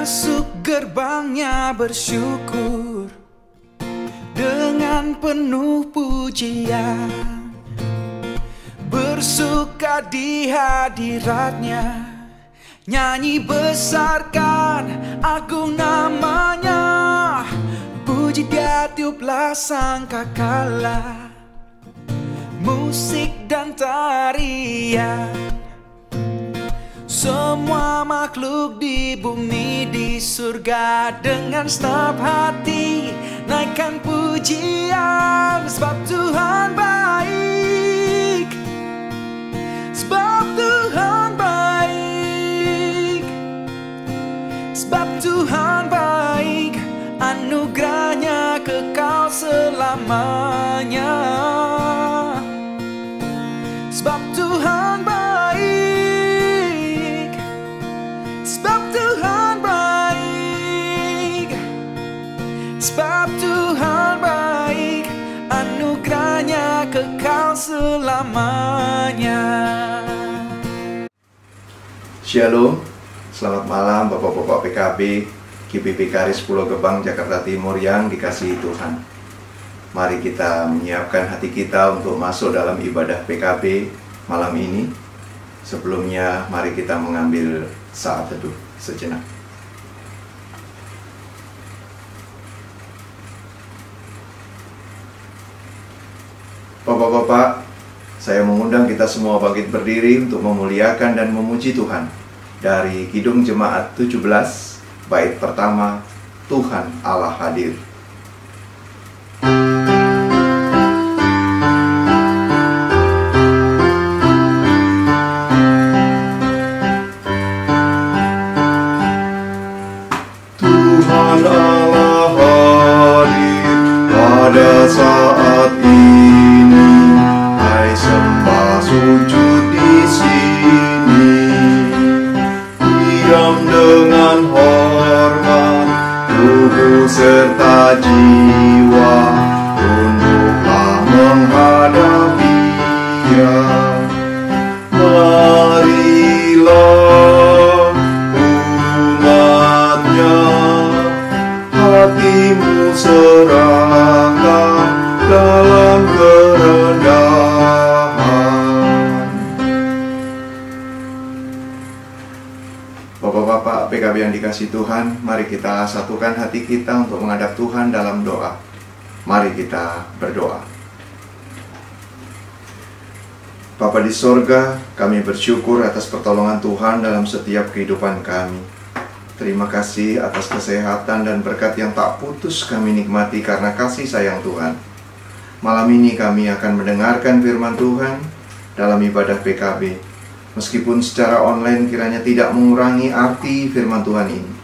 masuk gerbangnya bersyukur dengan penuh pujian, bersuka di hadiratnya, nyanyi besarkan agung namanya, puji dia tiuplah sangkakala, musik dan tarian. Semua makhluk di bumi di surga dengan segenap hati naikkan pujian, sebab Tuhan baik, sebab Tuhan baik, sebab Tuhan baik, anugerahnya kekal selamanya. Sebab Tuhan baik, sebab Tuhan baik, sebab Tuhan baik, anugerahnya kekal selamanya. Shalom, selamat malam Bapak-Bapak PKB, GBP Karis Pulau Gebang, Jakarta Timur yang dikasihi Tuhan. Mari kita menyiapkan hati kita untuk masuk dalam ibadah PKB malam ini. Sebelumnya mari kita mengambil saat teduh sejenak. Bapak-bapak, saya mengundang kita semua bangkit berdiri untuk memuliakan dan memuji Tuhan. Dari Kidung Jemaat 17, bait pertama, Tuhan Allah hadir. Tuhan Allah hadir pada saat ini, hai sembah sujud di sini, diam dengan hormat, tubuh serta jiwa, tunduklah menghadap Dia. Marilah umatnya, hatimu serahkan dalam kerendahan. Bapak-bapak PKB yang dikasihi Tuhan, mari kita satukan hati kita untuk menghadap Tuhan dalam doa. Mari kita berdoa. Bapa di sorga, kami bersyukur atas pertolongan Tuhan dalam setiap kehidupan kami. Terima kasih atas kesehatan dan berkat yang tak putus kami nikmati karena kasih sayang Tuhan. Malam ini kami akan mendengarkan firman Tuhan dalam ibadah PKB. Meskipun secara online kiranya tidak mengurangi arti firman Tuhan ini.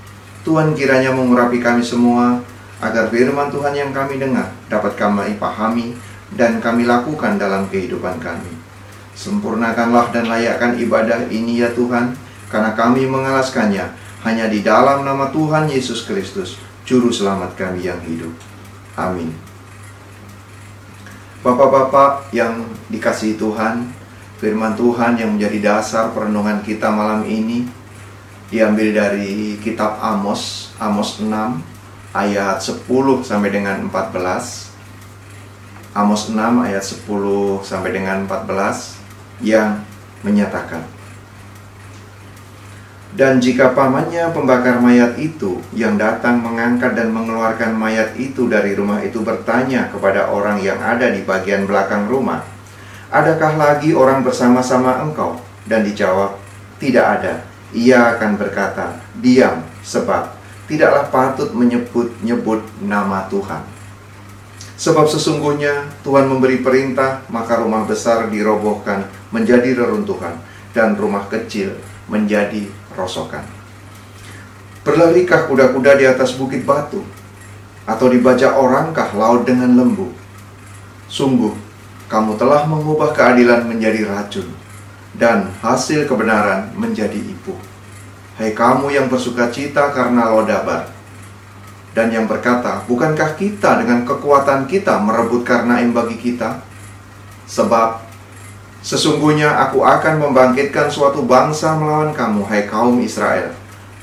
Tuhan kiranya mengurapi kami semua agar firman Tuhan yang kami dengar dapat kami pahami dan kami lakukan dalam kehidupan kami. Sempurnakanlah dan layakkan ibadah ini ya Tuhan, karena kami mengalaskannya hanya di dalam nama Tuhan Yesus Kristus, Juru Selamat kami yang hidup. Amin. Bapak-bapak yang dikasihi Tuhan, firman Tuhan yang menjadi dasar perenungan kita malam ini diambil dari kitab Amos, Amos 6 ayat 10 sampai dengan 14. Amos 6 ayat 10 sampai dengan 14 yang menyatakan, dan jika pamannya pembakar mayat itu yang datang mengangkat dan mengeluarkan mayat itu dari rumah itu bertanya kepada orang yang ada di bagian belakang rumah, adakah lagi orang bersama-sama engkau? Dan dijawab, tidak ada. Ia akan berkata, diam, sebab tidaklah patut menyebut-nyebut nama Tuhan. Sebab sesungguhnya Tuhan memberi perintah, maka rumah besar dirobohkan menjadi reruntuhan, dan rumah kecil menjadi rosokan. Berlarikah kuda-kuda di atas bukit batu? Atau dibajak orangkah laut dengan lembu? Sungguh, kamu telah mengubah keadilan menjadi racun, dan hasil kebenaran menjadi ipuh. Hai kamu yang bersukacita karena Lodabar, dan yang berkata, bukankah kita dengan kekuatan kita merebut Karnaim bagi kita? Sebab sesungguhnya aku akan membangkitkan suatu bangsa melawan kamu, hai kaum Israel.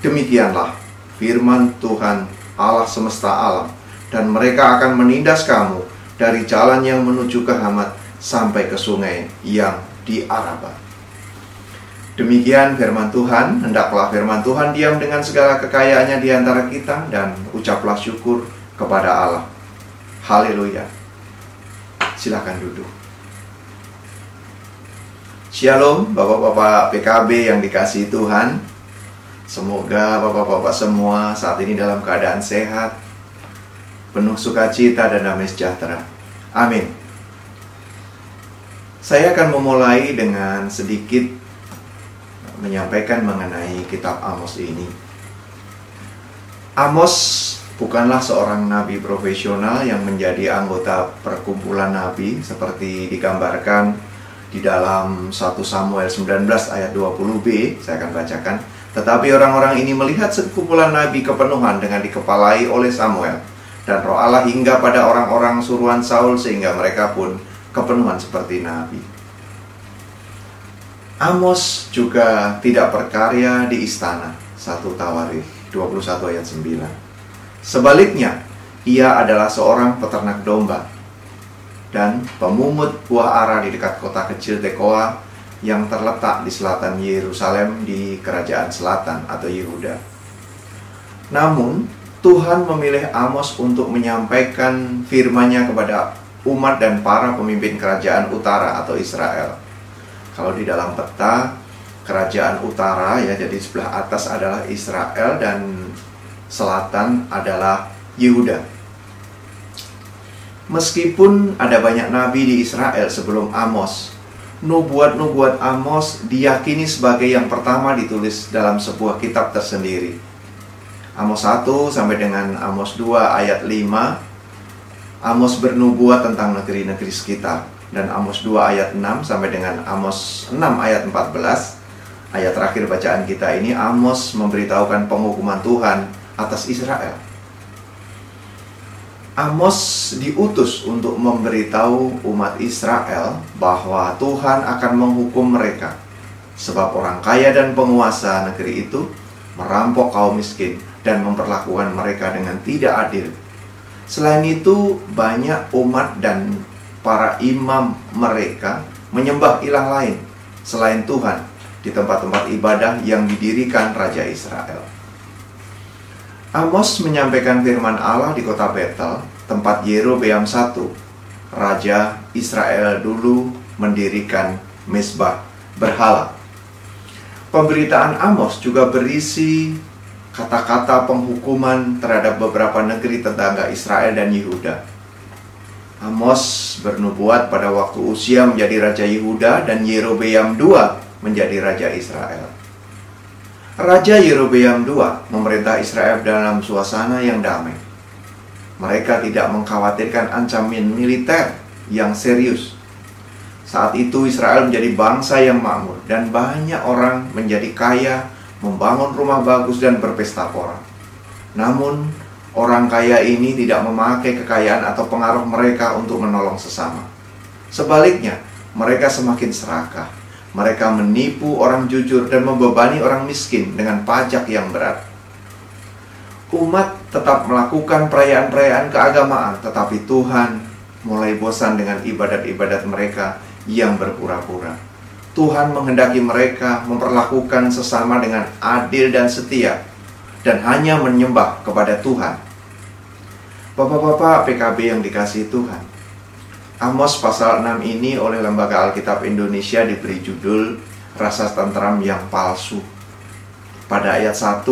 Demikianlah firman Tuhan Allah semesta alam, dan mereka akan menindas kamu dari jalan yang menuju ke Hamat sampai ke sungai yang di Araba. Demikian firman Tuhan. Hendaklah firman Tuhan diam dengan segala kekayaannya di antara kita, dan ucaplah syukur kepada Allah. Haleluya. Silakan duduk. Shalom Bapak-Bapak PKB yang dikasihi Tuhan. Semoga Bapak-Bapak semua saat ini dalam keadaan sehat, penuh sukacita dan damai sejahtera. Amin. Saya akan memulai dengan sedikit menyampaikan mengenai kitab Amos ini. Amos bukanlah seorang nabi profesional yang menjadi anggota perkumpulan nabi seperti digambarkan di dalam 1 Samuel 19 ayat 20b, saya akan bacakan. Tetapi orang-orang ini melihat sekumpulan nabi kepenuhan dengan dikepalai oleh Samuel, dan roh Allah hingga pada orang-orang suruhan Saul sehingga mereka pun kepenuhan seperti nabi. Amos juga tidak berkarya di istana, 1 Tawarikh 21 ayat 9. Sebaliknya, ia adalah seorang peternak domba dan pemungut buah ara di dekat kota kecil Tekoa yang terletak di selatan Yerusalem di kerajaan selatan atau Yehuda. Namun, Tuhan memilih Amos untuk menyampaikan firman-Nya kepada umat dan para pemimpin kerajaan utara atau Israel. Kalau di dalam peta, kerajaan utara ya, jadi sebelah atas adalah Israel dan selatan adalah Yehuda. Meskipun ada banyak nabi di Israel sebelum Amos, nubuat-nubuat Amos diyakini sebagai yang pertama ditulis dalam sebuah kitab tersendiri. Amos 1 sampai dengan Amos 2 ayat 5, Amos bernubuat tentang negeri-negeri sekitar. Dan Amos 2 ayat 6 sampai dengan Amos 6 ayat 14, ayat terakhir bacaan kita ini, Amos memberitahukan penghukuman Tuhan atas Israel. Amos diutus untuk memberitahu umat Israel bahwa Tuhan akan menghukum mereka, sebab orang kaya dan penguasa negeri itu merampok kaum miskin dan memperlakukan mereka dengan tidak adil. Selain itu, banyak umat dan para imam mereka menyembah ilah lain selain Tuhan di tempat-tempat ibadah yang didirikan Raja Israel. Amos menyampaikan firman Allah di kota Betel, tempat Yerobeam I, Raja Israel dulu mendirikan mezbah berhala. Pemberitaan Amos juga berisi kata-kata penghukuman terhadap beberapa negeri tetangga Israel dan Yehuda. Amos bernubuat pada waktu Uzia menjadi Raja Yehuda dan Yerobeam II menjadi Raja Israel. Raja Yerobeam II memerintah Israel dalam suasana yang damai. Mereka tidak mengkhawatirkan ancaman militer yang serius. Saat itu Israel menjadi bangsa yang makmur dan banyak orang menjadi kaya, membangun rumah bagus dan berpesta pora. Namun, orang kaya ini tidak memakai kekayaan atau pengaruh mereka untuk menolong sesama. Sebaliknya, mereka semakin serakah. Mereka menipu orang jujur dan membebani orang miskin dengan pajak yang berat. Umat tetap melakukan perayaan-perayaan keagamaan, tetapi Tuhan mulai bosan dengan ibadat-ibadat mereka yang berpura-pura. Tuhan menghendaki mereka memperlakukan sesama dengan adil dan setia, dan hanya menyembah kepada Tuhan. Bapak-bapak PKB yang dikasihi Tuhan, Amos pasal 6 ini oleh Lembaga Alkitab Indonesia diberi judul Rasa Tentram yang Palsu. Pada ayat 1,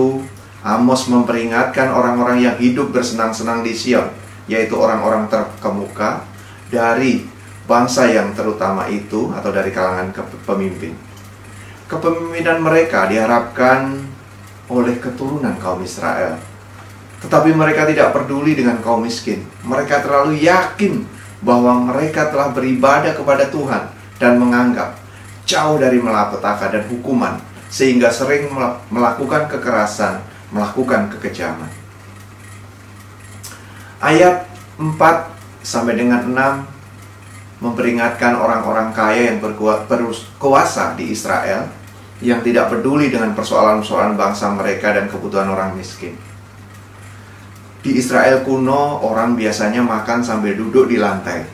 Amos memperingatkan orang-orang yang hidup bersenang-senang di Sion, yaitu orang-orang terkemuka dari bangsa yang terutama itu atau dari kalangan pemimpin. Kepemimpinan mereka diharapkan oleh keturunan kaum Israel. Tetapi mereka tidak peduli dengan kaum miskin. Mereka terlalu yakin bahwa mereka telah beribadah kepada Tuhan dan menganggap jauh dari malapetaka dan hukuman, sehingga sering melakukan kekerasan, melakukan kekejaman. Ayat 4 sampai dengan 6 memperingatkan orang-orang kaya yang berkuasa di Israel yang tidak peduli dengan persoalan-persoalan bangsa mereka dan kebutuhan orang miskin. Di Israel kuno, orang biasanya makan sambil duduk di lantai.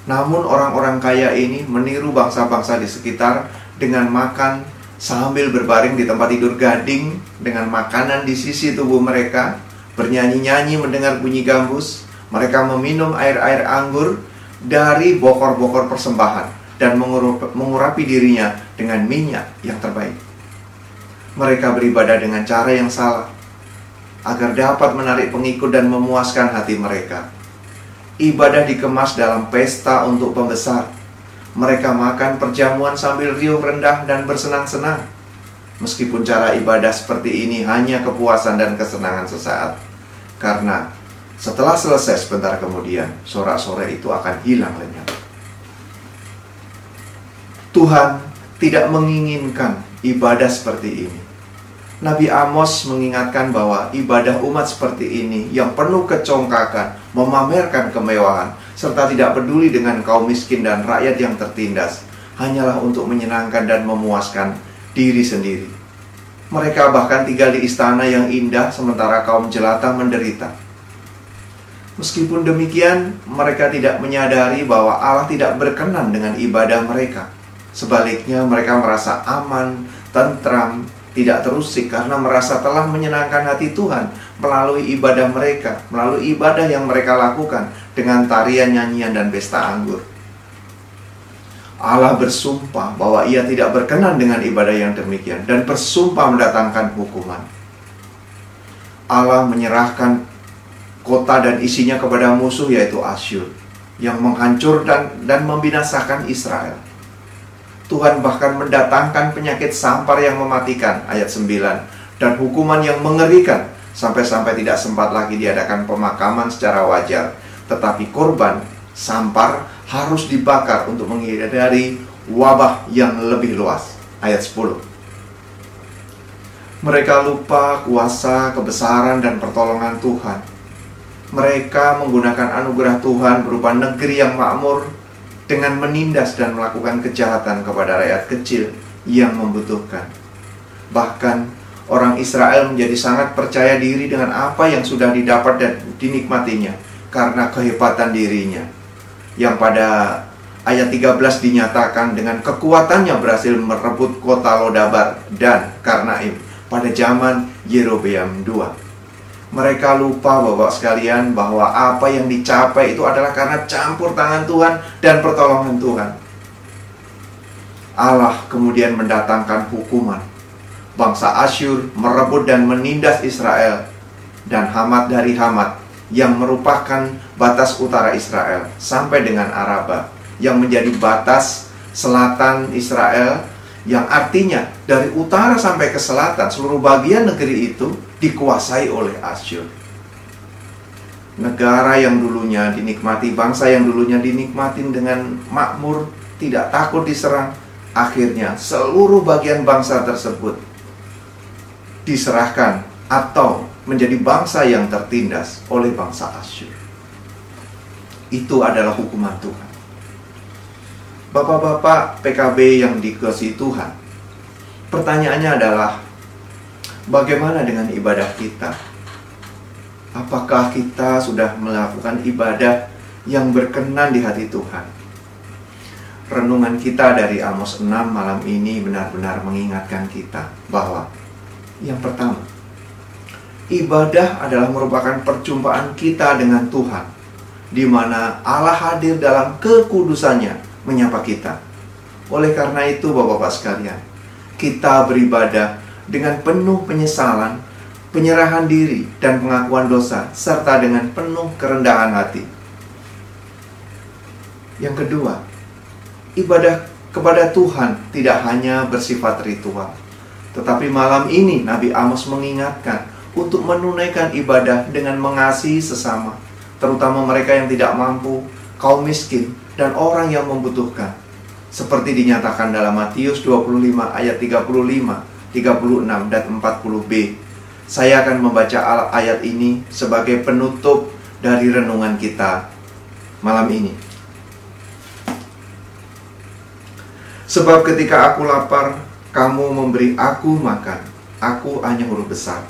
Namun orang-orang kaya ini meniru bangsa-bangsa di sekitar dengan makan sambil berbaring di tempat tidur gading, dengan makanan di sisi tubuh mereka, bernyanyi-nyanyi mendengar bunyi gambus. Mereka meminum air-air anggur dari bokor-bokor persembahan dan mengurapi dirinya dengan minyak yang terbaik. Mereka beribadah dengan cara yang salah, agar dapat menarik pengikut dan memuaskan hati mereka. Ibadah dikemas dalam pesta untuk pembesar. Mereka makan perjamuan sambil riuh rendah dan bersenang-senang. Meskipun cara ibadah seperti ini hanya kepuasan dan kesenangan sesaat. Karena setelah selesai sebentar kemudian, sorak-sorai itu akan hilang lenyap. Tuhan tidak menginginkan ibadah seperti ini. Nabi Amos mengingatkan bahwa ibadah umat seperti ini yang penuh kecongkakan, memamerkan kemewahan, serta tidak peduli dengan kaum miskin dan rakyat yang tertindas, hanyalah untuk menyenangkan dan memuaskan diri sendiri. Mereka bahkan tinggal di istana yang indah, sementara kaum jelata menderita. Meskipun demikian, mereka tidak menyadari bahwa Allah tidak berkenan dengan ibadah mereka. Sebaliknya, mereka merasa aman, tentram, tidak terusik karena merasa telah menyenangkan hati Tuhan melalui ibadah mereka, melalui ibadah yang mereka lakukan dengan tarian, nyanyian, dan pesta anggur. Allah bersumpah bahwa Ia tidak berkenan dengan ibadah yang demikian dan bersumpah mendatangkan hukuman. Allah menyerahkan kota dan isinya kepada musuh, yaitu Asyur, yang menghancurkan dan membinasakan Israel. Tuhan bahkan mendatangkan penyakit sampar yang mematikan, ayat 9, dan hukuman yang mengerikan, sampai-sampai tidak sempat lagi diadakan pemakaman secara wajar, tetapi korban sampar harus dibakar untuk menghindari wabah yang lebih luas, ayat 10. Mereka lupa kuasa, kebesaran, dan pertolongan Tuhan. Mereka menggunakan anugerah Tuhan berupa negeri yang makmur dengan menindas dan melakukan kejahatan kepada rakyat kecil yang membutuhkan. Bahkan orang Israel menjadi sangat percaya diri dengan apa yang sudah didapat dan dinikmatinya karena kehebatan dirinya, yang pada ayat 13 dinyatakan dengan kekuatannya berhasil merebut kota Lodabar dan Karnaim pada zaman Yerobeam II. Mereka lupa, Bapak sekalian, bahwa apa yang dicapai itu adalah karena campur tangan Tuhan dan pertolongan Tuhan. Allah kemudian mendatangkan hukuman. Bangsa Asyur merebut dan menindas Israel, dan Hamat dari Hamat yang merupakan batas utara Israel sampai dengan Araba, yang menjadi batas selatan Israel, yang artinya dari utara sampai ke selatan seluruh bagian negeri itu dikuasai oleh Asyur. Negara yang dulunya dinikmati, bangsa yang dulunya dinikmatin dengan makmur, tidak takut diserang, akhirnya seluruh bagian bangsa tersebut diserahkan atau menjadi bangsa yang tertindas oleh bangsa Asyur. Itu adalah hukuman Tuhan. Bapak-bapak PKB yang dikasihi Tuhan, pertanyaannya adalah, bagaimana dengan ibadah kita? Apakah kita sudah melakukan ibadah yang berkenan di hati Tuhan? Renungan kita dari Amos 6 malam ini benar-benar mengingatkan kita bahwa yang pertama, ibadah adalah merupakan perjumpaan kita dengan Tuhan, di mana Allah hadir dalam kekudusannya menyapa kita. Oleh karena itu, Bapak-bapak sekalian, kita beribadah dengan penuh penyesalan, penyerahan diri, dan pengakuan dosa, serta dengan penuh kerendahan hati. Yang kedua, ibadah kepada Tuhan tidak hanya bersifat ritual, tetapi malam ini Nabi Amos mengingatkan untuk menunaikan ibadah dengan mengasihi sesama, terutama mereka yang tidak mampu, kaum miskin, dan orang yang membutuhkan, seperti dinyatakan dalam Matius 25 ayat 35, 36, dan 40b. Saya akan membaca ayat ini sebagai penutup dari renungan kita malam ini. Sebab ketika aku lapar, kamu memberi aku makan. Aku hanya huruf besar.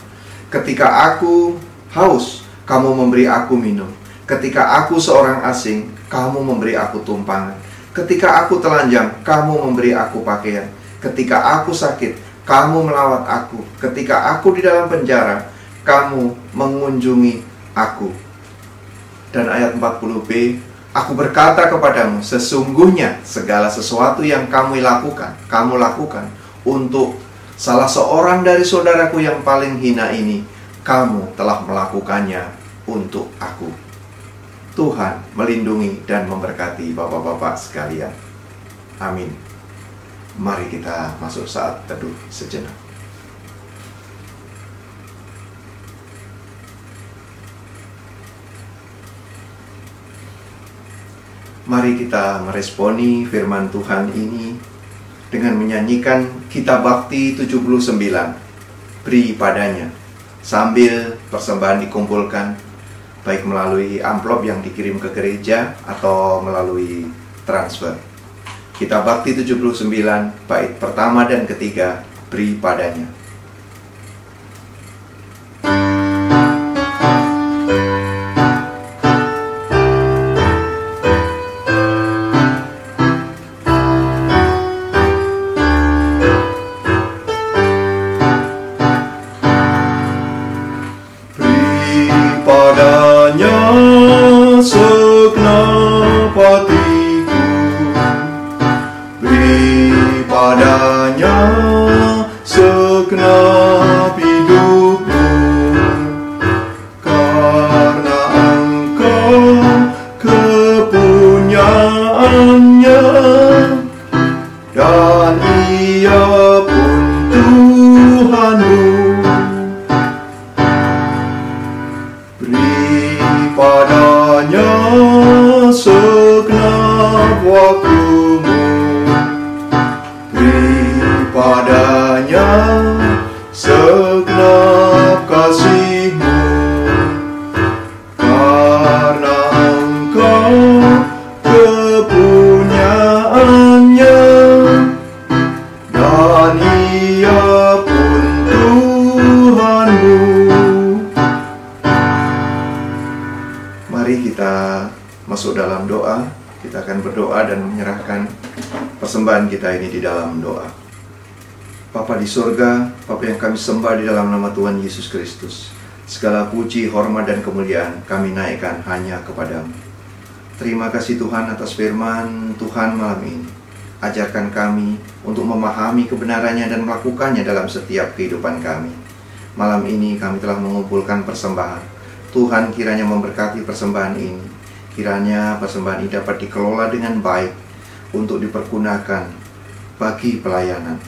Ketika aku haus, kamu memberi aku minum. Ketika aku seorang asing, kamu memberi aku tumpangan. Ketika aku telanjang, kamu memberi aku pakaian. Ketika aku sakit, kamu melawat aku. Ketika aku di dalam penjara, kamu mengunjungi aku. Dan ayat 40b, aku berkata kepadamu, sesungguhnya segala sesuatu yang kamu lakukan untuk salah seorang dari saudaraku yang paling hina ini, kamu telah melakukannya untuk aku. Tuhan melindungi dan memberkati bapak-bapak sekalian. Amin. Mari kita masuk saat teduh sejenak. Mari kita meresponi firman Tuhan ini dengan menyanyikan Kitab Bakti 79, Beri Padanya, sambil persembahan dikumpulkan baik melalui amplop yang dikirim ke gereja atau melalui transfer. Kitab Bakti 79, bait pertama dan ketiga, Beri Padanya. Segenap hatiku, beri padanya segenap hidupku, karena Engkau kepunyaannya, dan Ia pun Tuhanmu. Padanya segenap waktumu, beri padanya segenap kasihmu, karena Engkau kepunyaannya, dan Ia pun Tuhanmu. Mari kita masuk dalam doa. Kita akan berdoa dan menyerahkan persembahan kita ini di dalam doa. Bapa di surga, Bapa yang kami sembah di dalam nama Tuhan Yesus Kristus, segala puji, hormat, dan kemuliaan kami naikkan hanya kepadamu. Terima kasih Tuhan atas firman Tuhan malam ini. Ajarkan kami untuk memahami kebenarannya dan melakukannya dalam setiap kehidupan kami. Malam ini kami telah mengumpulkan persembahan. Tuhan kiranya memberkati persembahan ini. Kiranya persembahan ini dapat dikelola dengan baik untuk dipergunakan bagi pelayanan.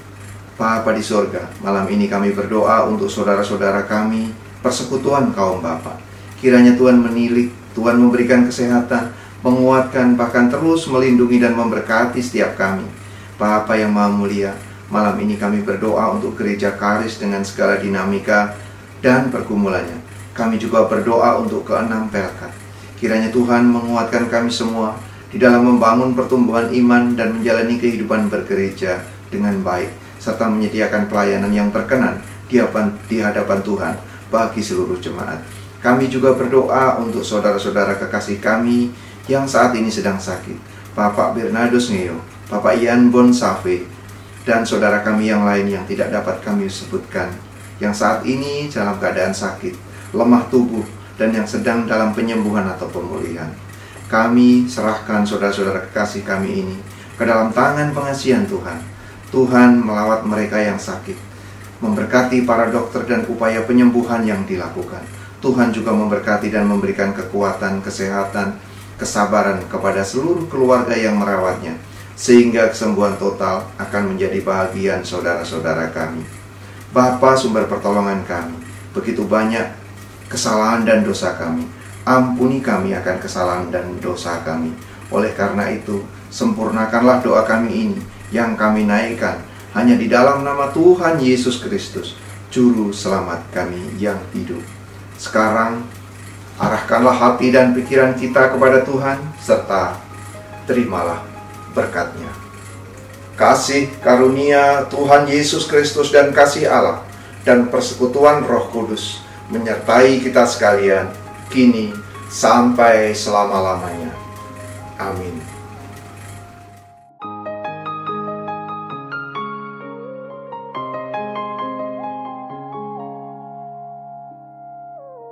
Bapa di surga, malam ini kami berdoa untuk saudara-saudara kami, persekutuan kaum Bapa. Kiranya Tuhan menilik, Tuhan memberikan kesehatan, menguatkan, bahkan terus melindungi dan memberkati setiap kami. Bapa yang Maha Mulia, malam ini kami berdoa untuk gereja Karis dengan segala dinamika dan pergumulannya. Kami juga berdoa untuk ke-6 Pelkat. Kiranya Tuhan menguatkan kami semua di dalam membangun pertumbuhan iman dan menjalani kehidupan bergereja dengan baik, serta menyediakan pelayanan yang berkenan di hadapan Tuhan bagi seluruh jemaat. Kami juga berdoa untuk saudara-saudara kekasih kami yang saat ini sedang sakit, Bapak Bernardus Ngeo, Bapak Ian Bonsafe, dan saudara kami yang lain yang tidak dapat kami sebutkan, yang saat ini dalam keadaan sakit, lemah tubuh, dan yang sedang dalam penyembuhan atau pemulihan. Kami serahkan saudara-saudara kekasih kami ini ke dalam tangan pengasihan Tuhan. Tuhan melawat mereka yang sakit, memberkati para dokter dan upaya penyembuhan yang dilakukan. Tuhan juga memberkati dan memberikan kekuatan, kesehatan, kesabaran kepada seluruh keluarga yang merawatnya, sehingga kesembuhan total akan menjadi bahagian saudara-saudara kami. Bapa sumber pertolongan kami, begitu banyak kesalahan dan dosa kami. Ampuni kami akan kesalahan dan dosa kami. Oleh karena itu, sempurnakanlah doa kami ini yang kami naikkan hanya di dalam nama Tuhan Yesus Kristus, Juru Selamat kami yang hidup. Sekarang, arahkanlah hati dan pikiran kita kepada Tuhan, serta terimalah berkat-Nya. Kasih karunia Tuhan Yesus Kristus dan kasih Allah dan persekutuan Roh Kudus menyertai kita sekalian kini, sampai selama-lamanya. Amin.